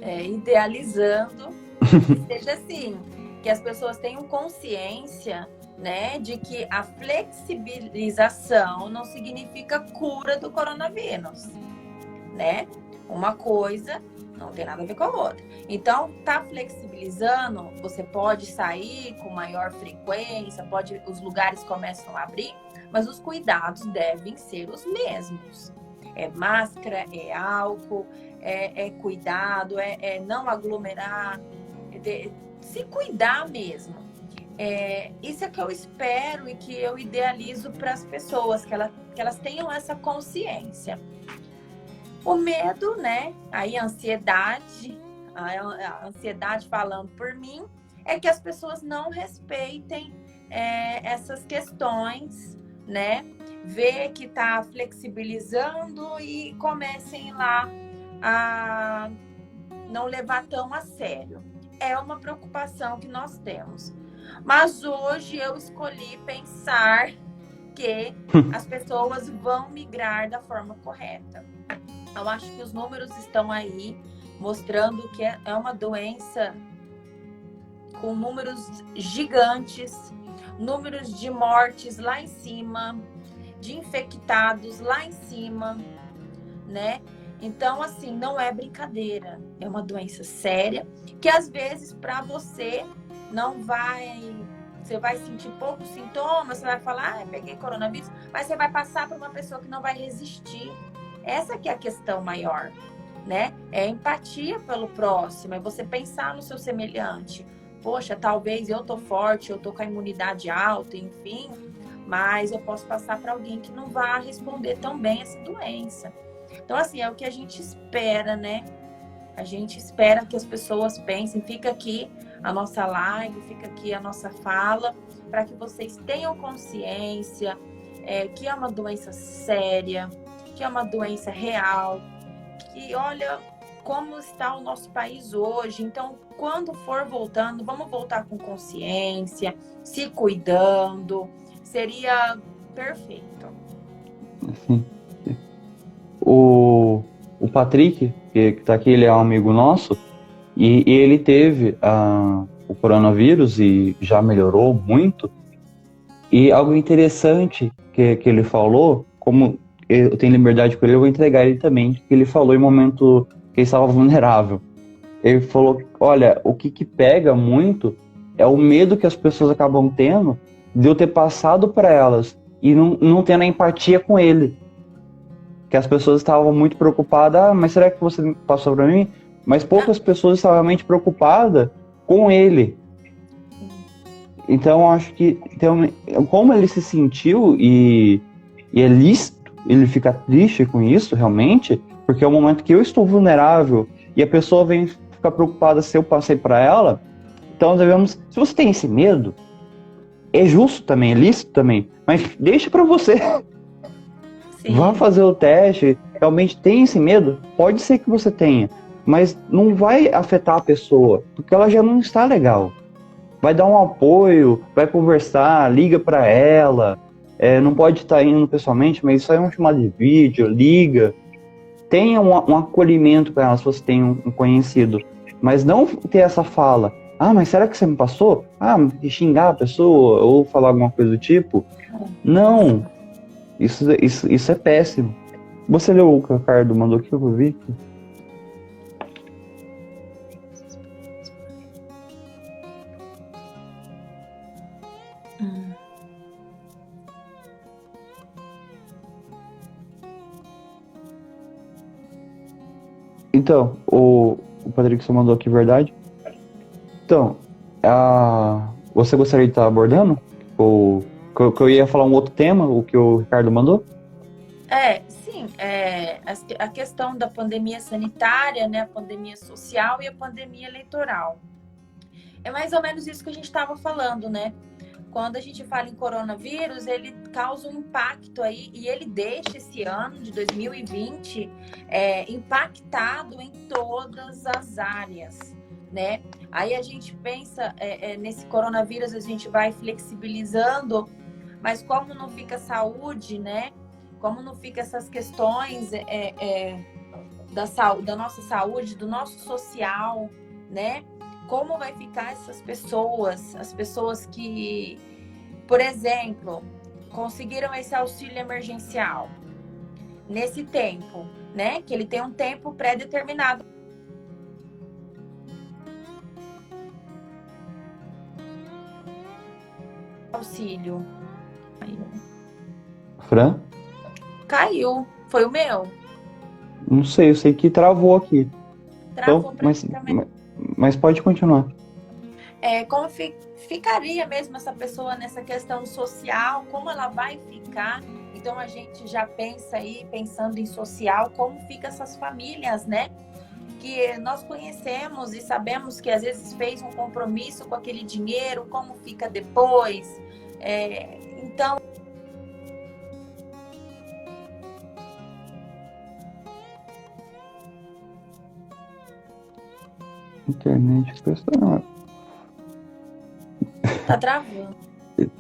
idealizando, que seja assim, que as pessoas tenham consciência, né, de que a flexibilização não significa cura do coronavírus, né? Uma coisa não tem nada a ver com a outra. Então, tá flexibilizando, você pode sair com maior frequência, os lugares começam a abrir, mas os cuidados devem ser os mesmos. É máscara, é álcool, é cuidado, é não aglomerar, se cuidar mesmo. Isso é que eu espero e que eu idealizo para as pessoas, que elas tenham essa consciência. O medo, né? Aí a ansiedade falando por mim, é que as pessoas não respeitem essas questões, né? Vê que está flexibilizando e comecem lá a não levar tão a sério. É uma preocupação que nós temos. Mas hoje eu escolhi pensar que as pessoas vão migrar da forma correta. Eu acho que os números estão aí mostrando que é uma doença com números gigantes, números de mortes lá em cima, de infectados lá em cima, né? Então, assim, não é brincadeira. É uma doença séria que às vezes para você você vai sentir poucos sintomas, você vai falar, peguei coronavírus, mas você vai passar para uma pessoa que não vai resistir. Essa que é a questão maior, né? É empatia pelo próximo, é você pensar no seu semelhante. Poxa, talvez eu tô forte, eu tô com a imunidade alta, enfim, mas eu posso passar para alguém que não vai responder tão bem essa doença. Então, assim, é o que a gente espera, né? A gente espera que as pessoas pensem. Fica aqui a nossa live, fica aqui a nossa fala, para que vocês tenham consciência que é uma doença séria, que é uma doença real, que olha como está o nosso país hoje. Então, quando for voltando, vamos voltar com consciência, se cuidando, seria perfeito. Sim. O Patrick, que está aqui, ele é um amigo nosso, e ele teve o coronavírus e já melhorou muito. E algo interessante que ele falou, como eu tenho liberdade com ele, eu vou entregar ele também, que ele falou em momento que ele estava vulnerável. Ele falou, olha, o que pega muito é o medo que as pessoas acabam tendo de eu ter passado para elas e não tendo a empatia com ele. Que as pessoas estavam muito preocupadas, mas será que você passou para mim? Mas poucas pessoas estavam realmente preocupadas com ele. Então, eu acho que como ele se sentiu, e é lícito ele ficar triste com isso, realmente, porque é o momento que eu estou vulnerável e a pessoa vem ficar preocupada se eu passei para ela. Então, devemos, se você tem esse medo, é justo também, é lícito também, mas deixa para você. Sim. Vá fazer o teste, realmente tem esse medo? Pode ser que você tenha, mas não vai afetar a pessoa, porque ela já não está legal. Vai dar um apoio, vai conversar, liga para ela, não pode estar indo pessoalmente, mas isso aí é uma chamada de vídeo, liga. Tenha um acolhimento para ela, se você tem um conhecido, mas não ter essa fala, mas será que você me passou? Xingar a pessoa, ou falar alguma coisa do tipo. Não, isso é péssimo. Você leu o que o Ricardo mandou aqui, eu vi? Então, o Patrick só mandou aqui, verdade? Então, você gostaria de estar abordando? Que eu ia falar um outro tema, o que o Ricardo mandou? Sim. A questão da pandemia sanitária, né, a pandemia social e a pandemia eleitoral. É mais ou menos isso que a gente estava falando, né? Quando a gente fala em coronavírus, ele causa um impacto aí, e ele deixa esse ano de 2020 impactado em todas as áreas, né? Aí a gente pensa nesse coronavírus, a gente vai flexibilizando, mas como não fica saúde, né? Como não fica essas questões da nossa saúde, do nosso social, né? Como vai ficar essas pessoas, as pessoas que, por exemplo, conseguiram esse auxílio emergencial nesse tempo, né? Que ele tem um tempo pré-determinado. Auxílio. Fran? Caiu. Foi o meu? Não sei, eu sei que travou aqui. Travou então, mas pode continuar. Como ficaria mesmo essa pessoa nessa questão social, como ela vai ficar? Então a gente já pensa aí, pensando em social, como ficam essas famílias, né? Que nós conhecemos e sabemos que às vezes fez um compromisso com aquele dinheiro, como fica depois. Então... Internet, pessoal. Tá travando.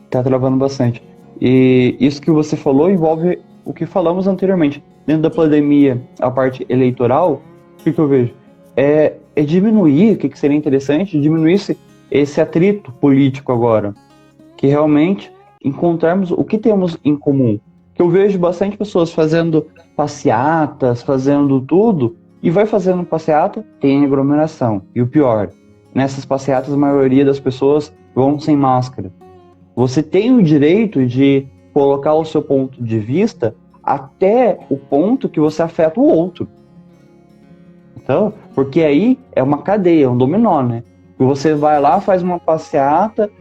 Tá travando bastante. E isso que você falou envolve o que falamos anteriormente. Dentro da pandemia, a parte eleitoral, o que eu vejo? É diminuir, o que seria interessante, diminuir esse atrito político agora. Que realmente encontrarmos o que temos em comum. Que eu vejo bastante pessoas fazendo passeatas, fazendo tudo, e vai fazendo passeata, tem aglomeração. E o pior, nessas passeatas a maioria das pessoas vão sem máscara. Você tem o direito de colocar o seu ponto de vista até o ponto que você afeta o outro. Então, porque aí é uma cadeia, é um dominó, né? Você vai lá, faz uma passeata,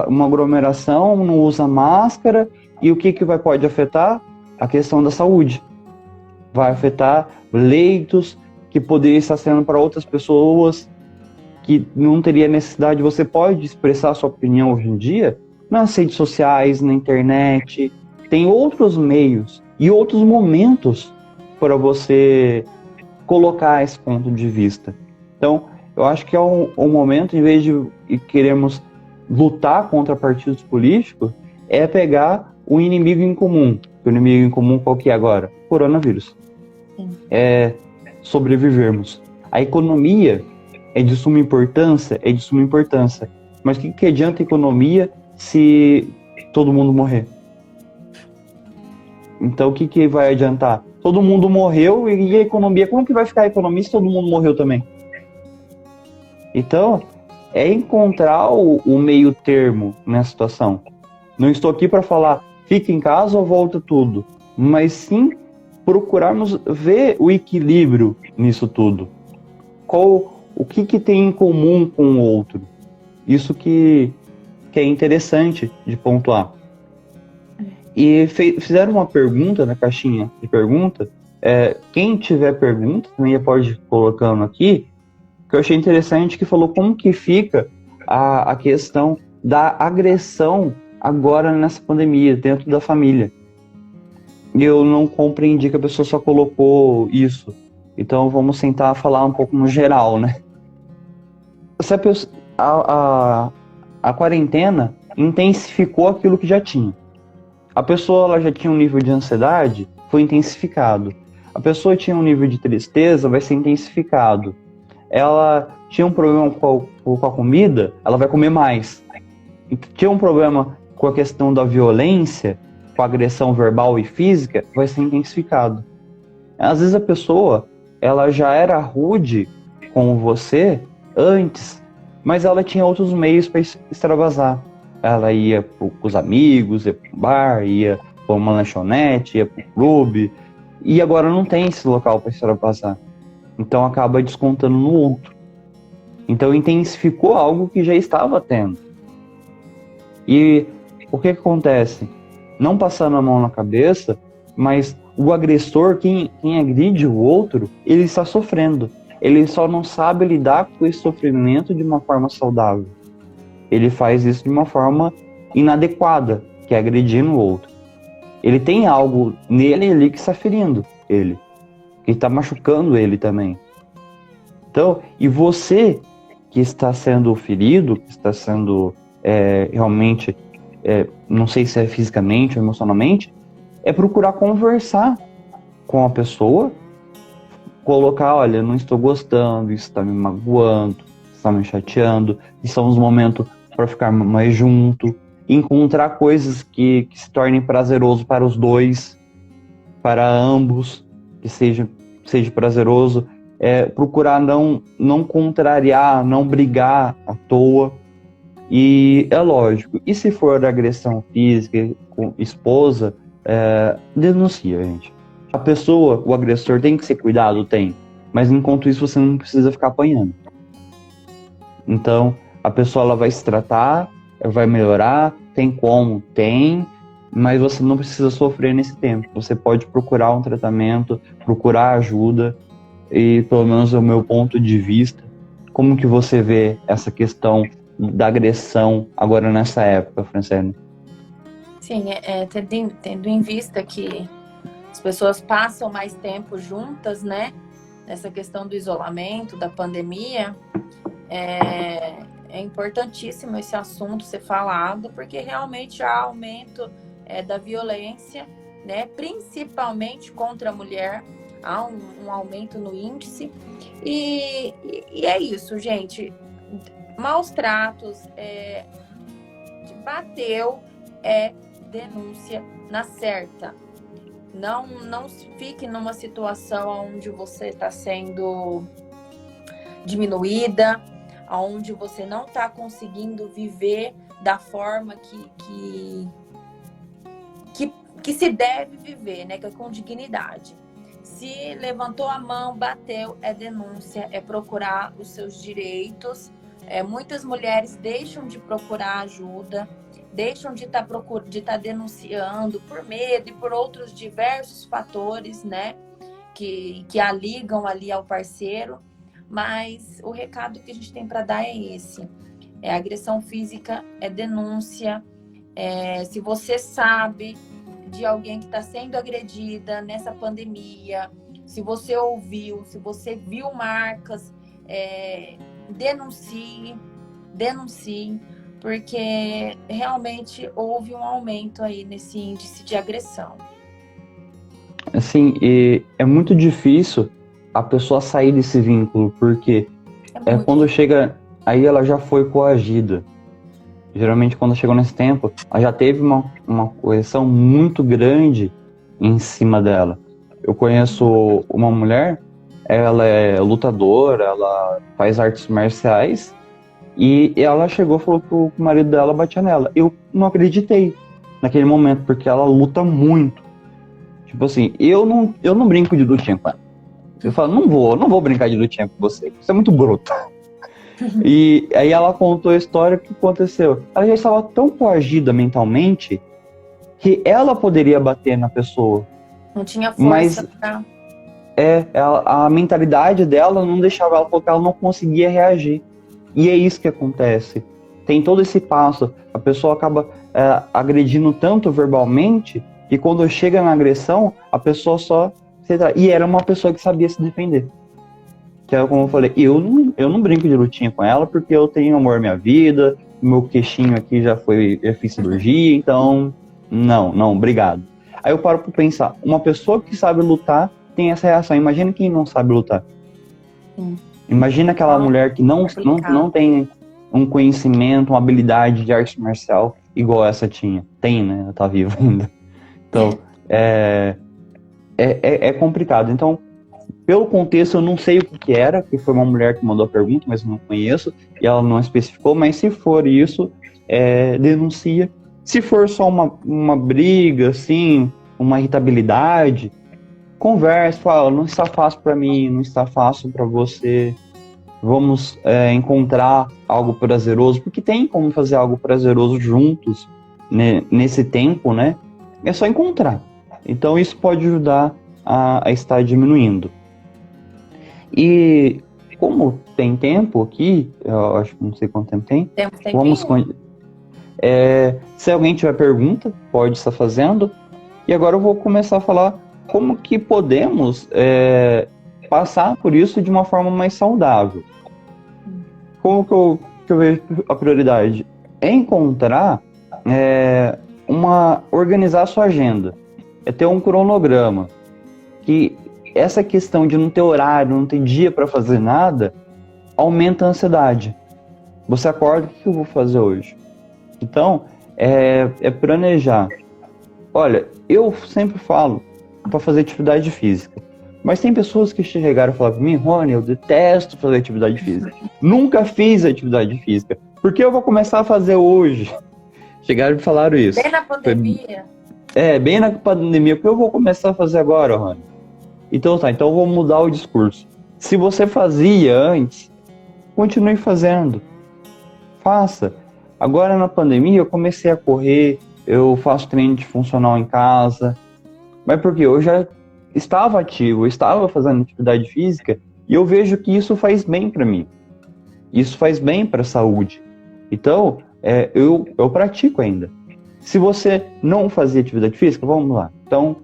uma aglomeração, não usa máscara, e o que pode afetar? A questão da saúde. Vai afetar leitos que poderiam estar sendo para outras pessoas que não teria necessidade. Você pode expressar sua opinião hoje em dia nas redes sociais, na internet. Tem outros meios e outros momentos para você colocar esse ponto de vista. Então, eu acho que é um momento, em vez de queremos lutar contra partidos políticos, é pegar o inimigo em comum. O inimigo em comum qual que é agora? Coronavírus. É sobrevivermos. A economia é de suma importância, Mas o que adianta a economia se todo mundo morrer? Então, o que que vai adiantar? Todo mundo morreu e a economia, como que vai ficar a economia se todo mundo morreu também? Então, é encontrar o meio termo nessa situação. Não estou aqui para falar, fica em casa ou volta tudo, mas sim procurarmos ver o equilíbrio nisso tudo. O que tem em comum com o outro? Isso que é interessante de pontuar. E fizeram uma pergunta na caixinha de pergunta. Quem tiver pergunta também pode ir colocando aqui, que eu achei interessante, que falou como que fica a questão da agressão agora nessa pandemia, dentro da família. E eu não compreendi que a pessoa só colocou isso. Então vamos tentar falar um pouco no geral, né? Se a, pessoa, a quarentena intensificou aquilo que já tinha. A pessoa ela já tinha um nível de ansiedade, foi intensificado. A pessoa tinha um nível de tristeza, vai ser intensificado. Ela tinha um problema com a comida, ela vai comer mais. Tinha um problema com a questão da violência, com a agressão verbal e física, vai ser intensificado. Às vezes a pessoa, ela já era rude com você antes, mas ela tinha outros meios para extravasar. Ela ia para os amigos, ia para o bar, ia para uma lanchonete, ia para o clube, e agora não tem esse local para extravasar. Então acaba descontando no outro. Então intensificou algo que já estava tendo. E o que acontece? Não passando a mão na cabeça, mas o agressor, quem agride o outro, ele está sofrendo. Ele só não sabe lidar com esse sofrimento de uma forma saudável. Ele faz isso de uma forma inadequada, que é agredindo o outro. Ele tem algo nele ali que está ferindo ele, que está machucando ele também. Então, e você que está sendo ferido, que está sendo realmente, não sei se é fisicamente ou emocionalmente, é procurar conversar com a pessoa, colocar, olha, não estou gostando, isso está me magoando, está me chateando, estamos no momento para ficar mais junto, encontrar coisas que se tornem prazeroso para os dois, para ambos, que seja prazeroso, procurar não contrariar, não brigar à toa. E é lógico, e se for agressão física com esposa, denuncia, gente. A pessoa, o agressor tem que ser cuidado? Tem. Mas enquanto isso você não precisa ficar apanhando. Então, a pessoa ela vai se tratar, vai melhorar, tem como? Tem, mas você não precisa sofrer nesse tempo. Você pode procurar um tratamento, procurar ajuda, e pelo menos é o meu ponto de vista. Como que você vê essa questão da agressão agora nessa época, Franciele? Sim, tendo em vista que as pessoas passam mais tempo juntas, né? Nessa questão do isolamento, da pandemia, é importantíssimo esse assunto ser falado, porque realmente há aumento da violência, né? Principalmente contra a mulher, há um aumento no índice. E é isso, gente. Maus tratos, bateu, denúncia na certa. Não fique numa situação onde você está sendo diminuída, onde você não está conseguindo viver da forma que se deve viver, né? Que é com dignidade. Se levantou a mão, bateu, é denúncia, é procurar os seus direitos. Muitas mulheres deixam de procurar ajuda, deixam de estar denunciando por medo e por outros diversos fatores, né, que a ligam ali ao parceiro. Mas o recado que a gente tem para dar é esse: agressão física, denúncia. Se você sabe de alguém que está sendo agredida nessa pandemia, se você ouviu, se você viu marcas, denuncie, porque realmente houve um aumento aí nesse índice de agressão. Assim, e é muito difícil a pessoa sair desse vínculo, porque quando chega, aí ela já foi coagida. Geralmente quando chegou nesse tempo, ela já teve uma coerção muito grande em cima dela. Eu conheço uma mulher, ela é lutadora, ela faz artes marciais, e ela chegou e falou que o marido dela batia nela. Eu não acreditei naquele momento, porque ela luta muito. Tipo assim, eu não brinco de lutinha com ela. Eu falo, não vou brincar de lutinha com você é muito bruto. E aí ela contou a história que aconteceu. Ela já estava tão coagida mentalmente que ela poderia bater na pessoa. Não tinha Mas força pra... a mentalidade dela não deixava ela, porque ela não conseguia reagir. E é isso que acontece. Tem todo esse passo. A pessoa acaba agredindo tanto verbalmente que quando chega na agressão, a pessoa só... E era uma pessoa que sabia se defender. Que é como eu falei, eu não brinco de lutinha com ela porque eu tenho amor à minha vida, meu queixinho aqui já fiz cirurgia, então não, obrigado. Aí eu paro pra pensar, uma pessoa que sabe lutar tem essa reação. Imagina quem não sabe lutar. Sim. Imagina aquela mulher que não tem um conhecimento, uma habilidade de arte marcial igual essa tinha. Tem, né? Ela tá viva ainda. Então, é complicado. Então, pelo contexto, eu não sei o que era, que foi uma mulher que mandou a pergunta, mas eu não conheço, e ela não especificou, mas se for isso, denuncia. Se for só uma briga, assim, uma irritabilidade, conversa, fala, não está fácil para mim, não está fácil para você, vamos encontrar algo prazeroso, porque tem como fazer algo prazeroso juntos, né, nesse tempo, né? É só encontrar. Então isso pode ajudar a estar diminuindo. E como tem tempo aqui, eu acho que não sei quanto tempo tem, vamos... se alguém tiver pergunta, pode estar fazendo. E agora eu vou começar a falar como que podemos passar por isso de uma forma mais saudável. Como que eu vejo a prioridade? É encontrar organizar a sua agenda. É ter um cronograma. Que essa questão de não ter horário, não ter dia para fazer nada, aumenta a ansiedade. Você acorda, o que eu vou fazer hoje? Então, é planejar. Olha, eu sempre falo para fazer atividade física. Mas tem pessoas que chegaram e falaram para mim, Rony, eu detesto fazer atividade física. Nunca fiz atividade física. Por que eu vou começar a fazer hoje? Chegaram e falaram isso. Bem na pandemia? Bem na pandemia. Por que eu vou começar a fazer agora, Rony? Então eu vou mudar o discurso. Se você fazia antes, continue fazendo. Faça. Agora na pandemia eu comecei a correr, eu faço treino de funcional em casa. Mas porque eu já estava ativo, eu estava fazendo atividade física e eu vejo que isso faz bem para mim. Isso faz bem para a saúde. Então, eu pratico ainda. Se você não fazia atividade física, vamos lá. Então,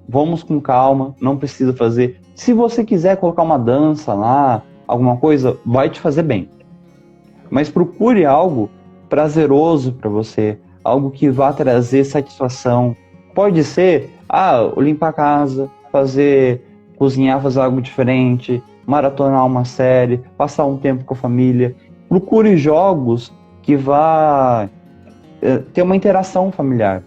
vamos com calma, não precisa fazer. Se você quiser colocar uma dança lá, alguma coisa, vai te fazer bem. Mas procure algo prazeroso para você, algo que vá trazer satisfação. Pode ser, limpar a casa, cozinhar, fazer algo diferente, maratonar uma série, passar um tempo com a família. Procure jogos que vá ter uma interação familiar.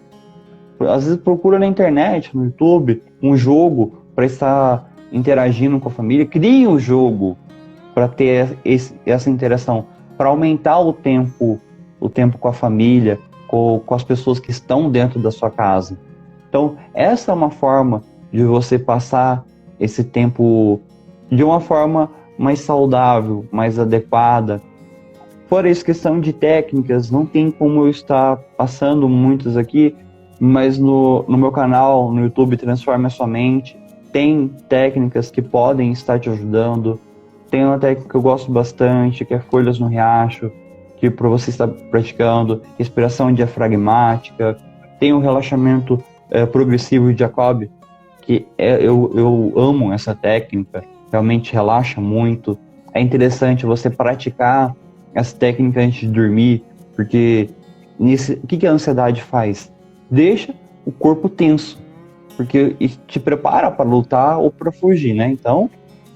Às vezes procura na internet, no YouTube, um jogo para estar interagindo com a família. Crie um jogo para ter essa interação, para aumentar o tempo com a família, com as pessoas que estão dentro da sua casa. Então, essa é uma forma de você passar esse tempo de uma forma mais saudável, mais adequada. Fora isso, questão de técnicas, não tem como eu estar passando muitas aqui, mas no meu canal, no YouTube Transforme a Sua Mente, tem técnicas que podem estar te ajudando. Tem uma técnica que eu gosto bastante, que é Folhas no Riacho, que para você estar praticando, respiração diafragmática. Tem o relaxamento progressivo de Jacob, que eu amo essa técnica, realmente relaxa muito. É interessante você praticar essa técnica antes de dormir, porque o que a ansiedade faz? Deixa o corpo tenso, porque te prepara para lutar ou para fugir, né? Então,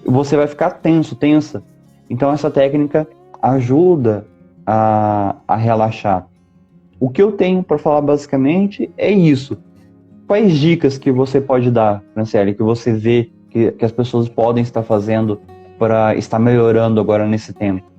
você vai ficar tensa. Então, essa técnica ajuda a relaxar. O que eu tenho para falar basicamente é isso. quais dicas que você pode dar, Franciele, que você vê que as pessoas podem estar fazendo para estar melhorando agora nesse tempo?